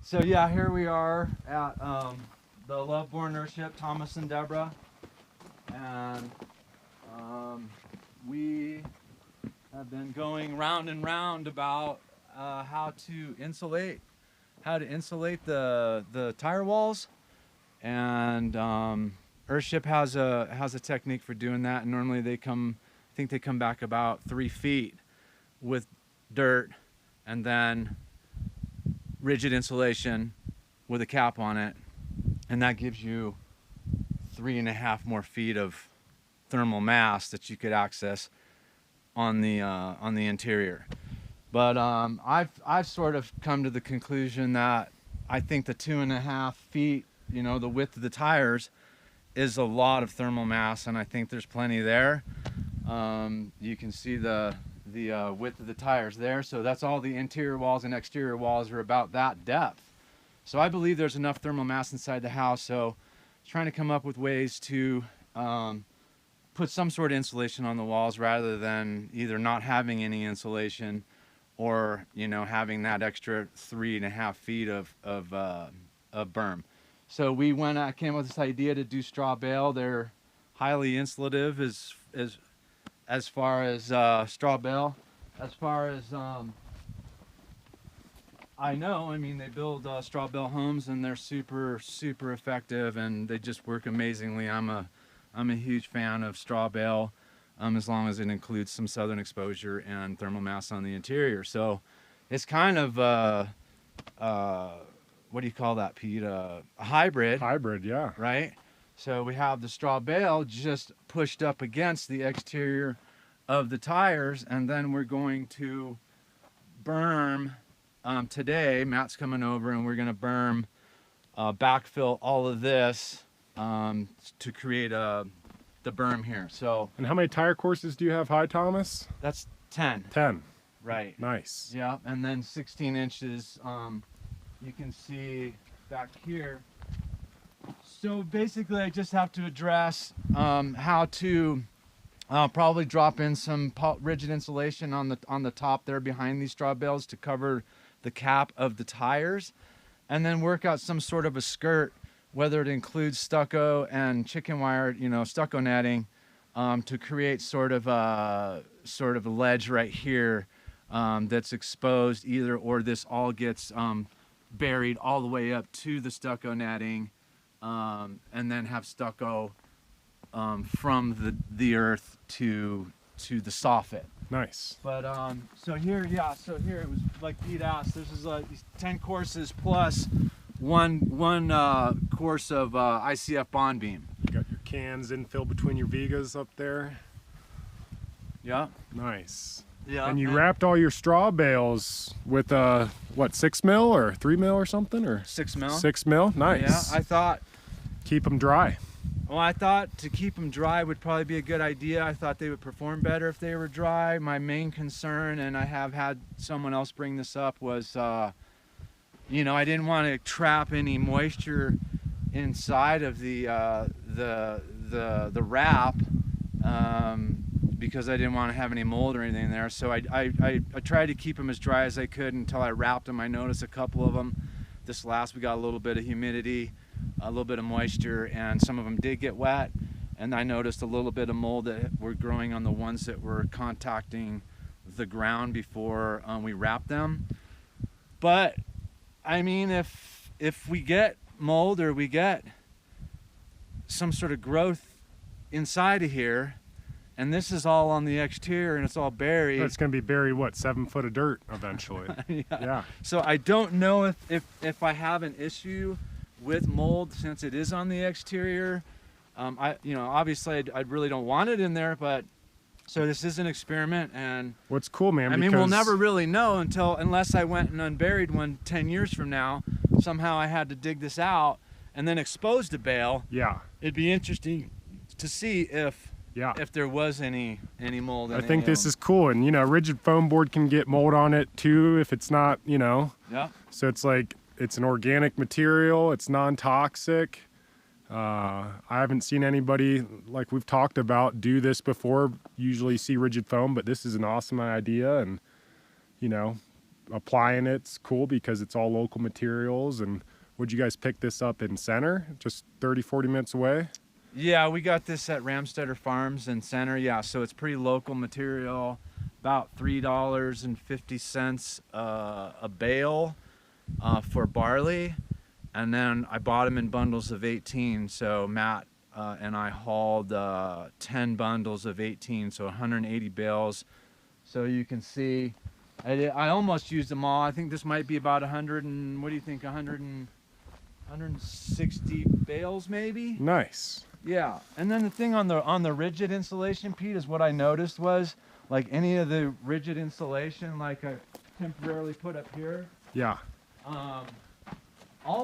So yeah, here we are at the Loveborn Earthship, Thomas and Debra, and we have been going round and round about how to insulate the tire walls, and Earthship has a technique for doing that. And normally I think they come back about 3 feet with dirt, and then rigid insulation with a cap on it, and that gives you 3.5 more feet of thermal mass that you could access on the interior. But I've sort of come to the conclusion that I think the 2.5 feet, the width of the tires, is a lot of thermal mass, and I think there's plenty there. You can see the width of the tires there, so that's all the interior walls and exterior walls are about that depth. So I believe there's enough thermal mass inside the house. So trying to come up with ways to put some sort of insulation on the walls rather than either not having any insulation or having that extra 3.5 feet of berm. So we came up with this idea to do straw bale. They're highly insulative as far as straw bale. As far as I know, they build straw bale homes, and they're super effective, and they just work amazingly. I'm a huge fan of straw bale, as long as it includes some southern exposure and thermal mass on the interior. So it's kind of what do you call that, Pete? A hybrid. Hybrid, yeah. Right. So we have the straw bale just pushed up against the exterior of the tires, and then we're going to berm today. Matt's coming over, and we're going to berm, backfill all of this to create the berm here. So. And how many tire courses do you have high, Thomas? That's 10. 10. Right. Nice. Yeah, and then 16 inches. You can see back here. So basically, I just have to address how to probably drop in some rigid insulation on the top there behind these straw bales to cover the cap of the tires, and then work out some sort of a skirt, whether it includes stucco and chicken wire, stucco netting, to create sort of a ledge right here that's exposed either, or this all gets buried all the way up to the stucco netting, and then have stucco from the earth to the soffit. Nice. But so here it was like Pete asked. This is 10 courses plus one course of ICF bond beam. You got your cans infilled between your vigas up there. Yeah. Nice. Yeah. And you wrapped all your straw bales with what, 6 mil or 3 mil or something, or 6 mil. 6 mil. Nice. Yeah. I thought. Keep them dry. Well, I thought to keep them dry would probably be a good idea. I thought they would perform better if they were dry. My main concern, and I have had someone else bring this up, was I didn't want to trap any moisture inside of the wrap, because I didn't want to have any mold or anything there. So I tried to keep them as dry as I could until I wrapped them. I noticed a couple of them. This last, we got a little bit of humidity, a little bit of moisture, and some of them did get wet. And I noticed a little bit of mold that were growing on the ones that were contacting the ground before we wrapped them. But if we get mold or we get some sort of growth inside of here, and this is all on the exterior and it's all buried. It's going to be buried, what, 7 foot of dirt eventually. Yeah. So I don't know if I have an issue with mold since it is on the exterior. Obviously I really don't want it in there, but so this is an experiment. And what's cool, man, we'll never really know unless I went and unburied one 10 years from now. Somehow I had to dig this out and then expose to bale. Yeah. It'd be interesting to see if there was any mold in it. I think this is cool, and rigid foam board can get mold on it too if it's not, Yeah. So it's like, it's an organic material, it's non-toxic. I haven't seen anybody, like we've talked about, do this before. Usually see rigid foam, but this is an awesome idea, and applying it's cool because it's all local materials. And would you guys pick this up in Center, just 30-40 minutes away? Yeah, we got this at Ramstetter Farms in Center. Yeah, so it's pretty local material, about $3.50 a bale for barley. And then I bought them in bundles of 18. So Matt and I hauled 10 bundles of 18, so 180 bales. So you can see, I almost used them all. I think this might be about 100 and, what do you think, 160 bales maybe? Nice. Yeah, and then the thing on the rigid insulation, Pete, is what I noticed was, like any of the rigid insulation, like I temporarily put up here. Yeah. All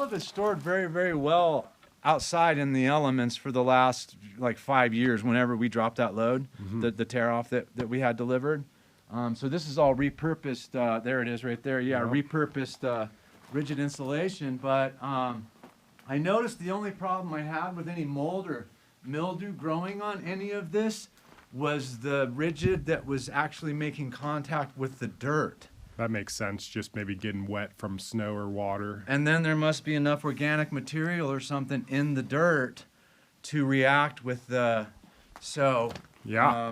of it's stored very, very well outside in the elements for the last like 5 years. Whenever we dropped that load, the tear off that we had delivered. So this is all repurposed. There it is, right there. Yeah, Yep. repurposed rigid insulation, but. I noticed the only problem I had with any mold or mildew growing on any of this was the rigid that was actually making contact with the dirt. That makes sense, just maybe getting wet from snow or water. And then there must be enough organic material or something in the dirt to react with the, so. Yeah.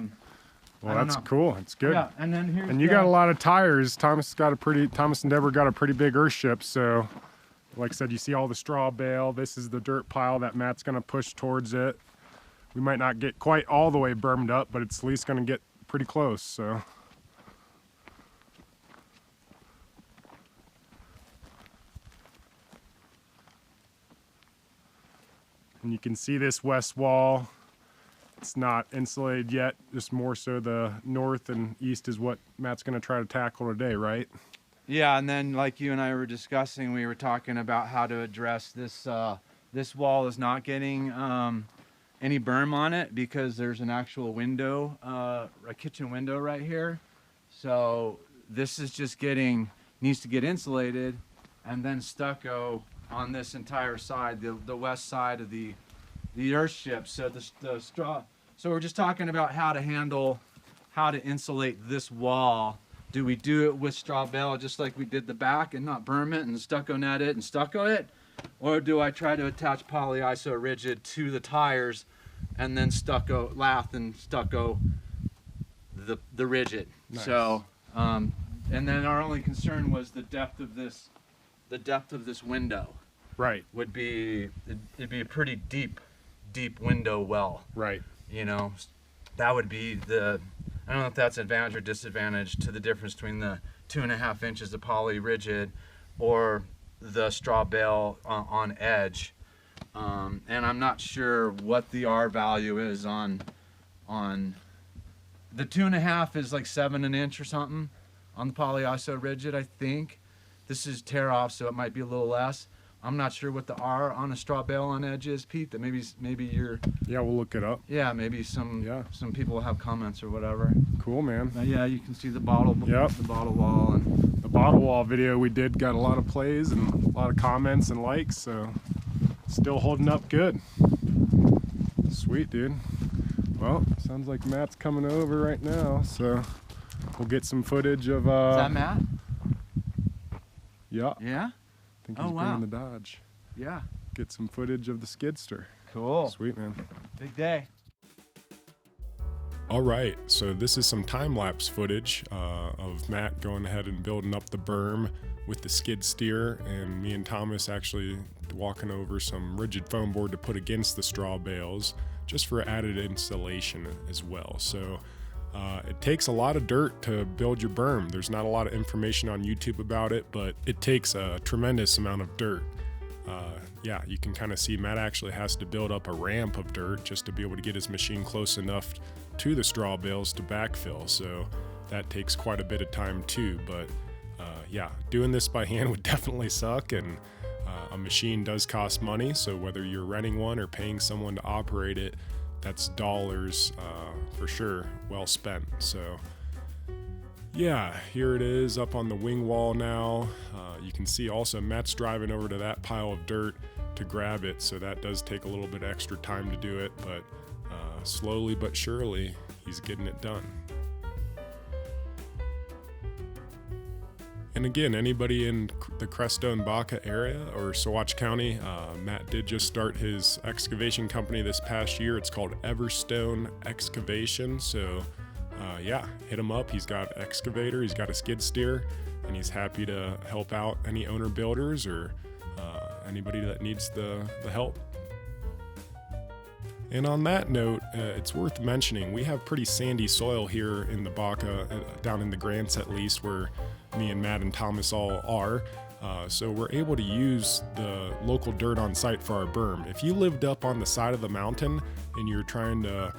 Well, that's cool. It's good. Yeah, and then here's And you got a lot of tires. Thomas and Debra got a pretty big Earthship, so. Like I said, you see all the straw bale. This is the dirt pile that Matt's gonna push towards it. We might not get quite all the way bermed up, but it's at least gonna get pretty close, so. And you can see this west wall. It's not insulated yet, just more so the north and east is what Matt's gonna try to tackle today, right? Yeah, and then like you and I were discussing, we were talking about how to address this. This wall is not getting any berm on it because there's an actual window, a kitchen window right here. So this is just needs to get insulated and then stucco on this entire side, the west side of the Earthship. So the straw. So we're just talking about how to insulate this wall. Do we do it with straw bale just like we did the back and not berm it and stucco net it and stucco it? Or do I try to attach polyiso rigid to the tires and then stucco, lath and stucco the rigid? Nice. So, and then our only concern was the depth of this window. Right. It'd be a pretty deep window well. Right. You know, that would be I don't know if that's advantage or disadvantage to the difference between the 2.5 inches of poly rigid or the straw bale on edge. And I'm not sure what the R value is on the 2.5 is like 7 an inch or something on the polyiso rigid, I think. This is tear off, so it might be a little less. I'm not sure what the R on a straw bale on edge is, Pete. That maybe you're. Yeah, we'll look it up. Yeah, maybe some people have comments or whatever. Cool, man. But yeah, you can see the bottle. Yep. The bottle wall and the bottle wall video we did got a lot of plays and a lot of comments and likes, so still holding up good. Sweet, dude. Well, sounds like Matt's coming over right now, so we'll get some footage of. Is that Matt? Yeah. Yeah. I think he's bringing the Dodge. Yeah. Get some footage of the skidster. Cool. Sweet, man. Big day. All right, so this is some time-lapse footage of Matt going ahead and building up the berm with the skid steer, and me and Thomas actually walking over some rigid foam board to put against the straw bales just for added insulation as well. So it takes a lot of dirt to build your berm. There's not a lot of information on YouTube about it, but it takes a tremendous amount of dirt. Yeah, you can kind of see Matt actually has to build up a ramp of dirt just to be able to get his machine close enough to the straw bales to backfill. So that takes quite a bit of time too. But yeah, doing this by hand would definitely suck, and a machine does cost money. So whether you're renting one or paying someone to operate it, that's dollars for sure well spent. So yeah, here it is up on the wing wall now. You can see also Matt's driving over to that pile of dirt to grab it, so that does take a little bit extra time to do it, but slowly but surely he's getting it done. And And again, anybody in the Crestone Baca area or Saguache County, Matt did just start his excavation company this past year. It's called Everstone Excavation. So yeah, hit him up. He's got an excavator, he's got a skid steer, and he's happy to help out any owner builders or anybody that needs the help. And on that note, it's worth mentioning, we have pretty sandy soil here in the Baca, down in the Grants at least, where me and Matt and Thomas all are. So we're able to use the local dirt on site for our berm. If you lived up on the side of the mountain and you're trying to,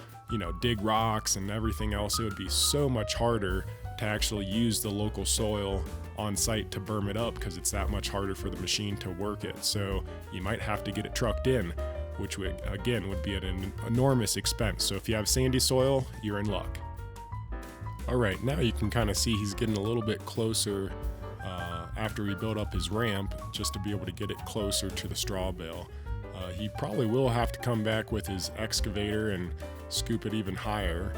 dig rocks and everything else, it would be so much harder to actually use the local soil on site to berm it up because it's that much harder for the machine to work it. So you might have to get it trucked in, which would be at an enormous expense. So if you have sandy soil, you're in luck. All right, now you can kind of see he's getting a little bit closer after we build up his ramp, just to be able to get it closer to the straw bale. He probably will have to come back with his excavator and scoop it even higher.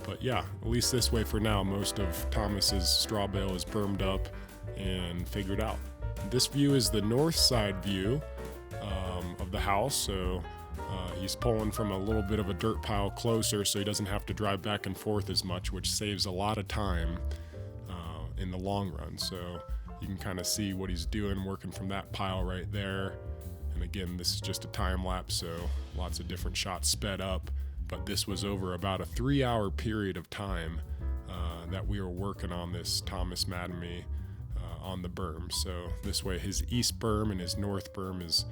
But yeah, at least this way for now, most of Thomas's straw bale is bermed up and figured out. This view is the north side view of the house, so he's pulling from a little bit of a dirt pile closer so he doesn't have to drive back and forth as much, which saves a lot of time in the long run. So you can kind of see what he's doing, working from that pile right there. And again, this is just a time lapse, so lots of different shots sped up, but this was over about a 3-hour period of time that we were working on this Thomas Madamy on the berm. So this way his east berm and his north berm is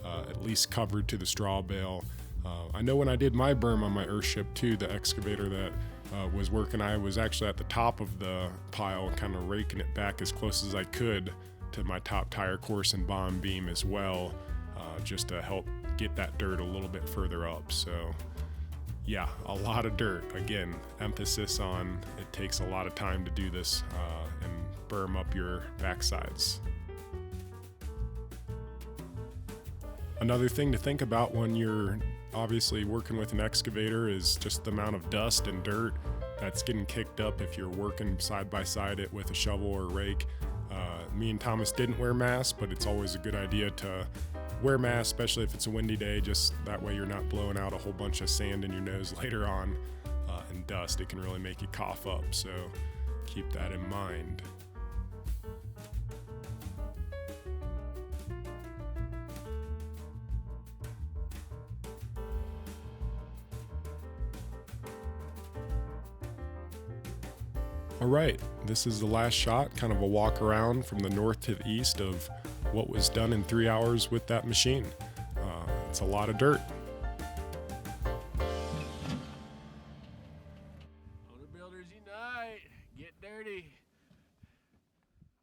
at least covered to the straw bale. I know when I did my berm on my Earthship too, the excavator that was working, I was actually at the top of the pile, kind of raking it back as close as I could to my top tire course and bond beam as well, just to help get that dirt a little bit further up. So yeah, a lot of dirt. Again, emphasis on it takes a lot of time to do this and berm up your backsides. Another thing to think about when you're obviously working with an excavator is just the amount of dust and dirt that's getting kicked up if you're working side by side it with a shovel or a rake. Me and Thomas didn't wear masks, but it's always a good idea to wear masks, especially if it's a windy day, just that way you're not blowing out a whole bunch of sand in your nose later on, and dust. It can really make you cough up, so keep that in mind. All right, this is the last shot, kind of a walk around from the north to the east of what was done in 3 hours with that machine. It's a lot of dirt. Owner builders unite, get dirty.